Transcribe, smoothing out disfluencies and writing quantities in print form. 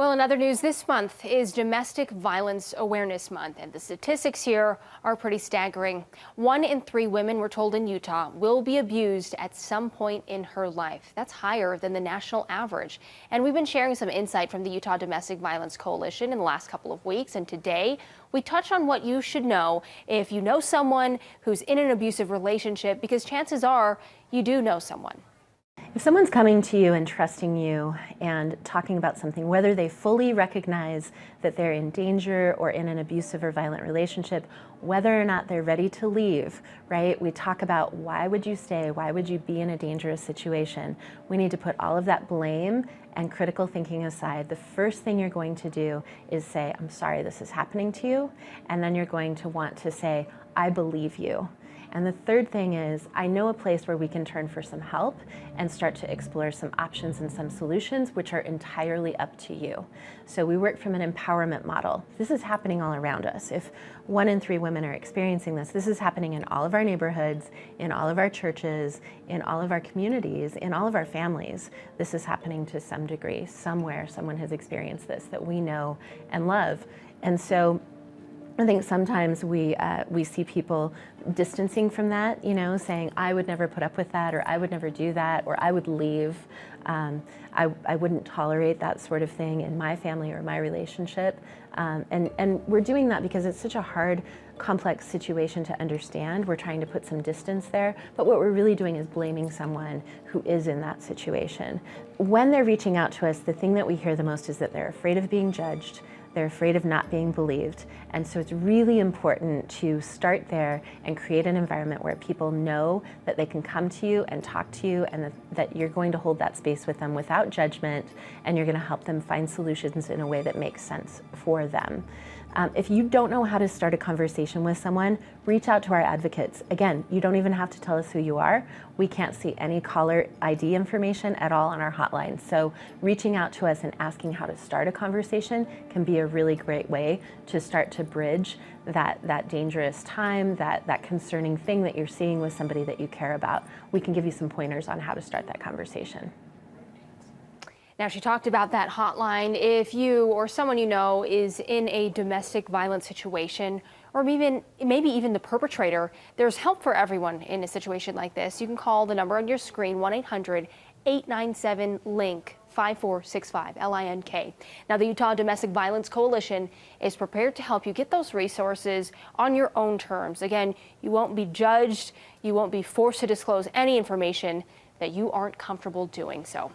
Well, in other news, this month is Domestic Violence Awareness Month, and the statistics here are pretty staggering. 1 in 3 women, we're told in Utah, will be abused at some point in her life. That's higher than the national average. And we've been sharing some insight from the Utah Domestic Violence Coalition in the last couple of weeks. And today, we touch on what you should know if you know someone who's in an abusive relationship, because chances are you do know someone. If someone's coming to you and trusting you and talking about something, whether they fully recognize that they're in danger or in an abusive or violent relationship, whether or not they're ready to leave, right? We talk about why would you stay? Why would you be in a dangerous situation? We need to put all of that blame and critical thinking aside. The first thing you're going to do is say, I'm sorry this is happening to you. And then you're going to want to say, I believe you. And the third thing is, I know a place where we can turn for some help and start to explore some options and some solutions, which are entirely up to you. So we work from an empowerment model. This is happening all around us. If 1 in 3 women are experiencing this is happening in all of our neighborhoods, in all of our churches, in all of our communities, in all of our families. This is happening to some degree. Somewhere someone has experienced this that we know and love. And so I think sometimes we see people distancing from that, saying, I would never put up with that, or I would never do that, or I would leave. I wouldn't tolerate that sort of thing in my family or my relationship. And we're doing that because it's such a hard, complex situation to understand. We're trying to put some distance there, but what we're really doing is blaming someone who is in that situation. When they're reaching out to us, the thing that we hear the most is that they're afraid of being judged. They're afraid of not being believed. And so it's really important to start there and create an environment where people know that they can come to you and talk to you, and that you're going to hold that space with them without judgment, and you're going to help them find solutions in a way that makes sense for them. If you don't know how to start a conversation with someone, reach out to our advocates. Again, you don't even have to tell us who you are. We can't see any caller ID information at all on our hotline. So reaching out to us and asking how to start a conversation can be a really great way to start to bridge that dangerous time, that concerning thing that you're seeing with somebody that you care about. We can give you some pointers on how to start that conversation. Now, she talked about that hotline. If you or someone you know is in a domestic violence situation, or maybe even the perpetrator, there's help for everyone in a situation like this. You can call the number on your screen, 1-800-897-LINK. 5465, LINK. Now, the Utah Domestic Violence Coalition is prepared to help you get those resources on your own terms. Again, you won't be judged. You won't be forced to disclose any information that you aren't comfortable doing so.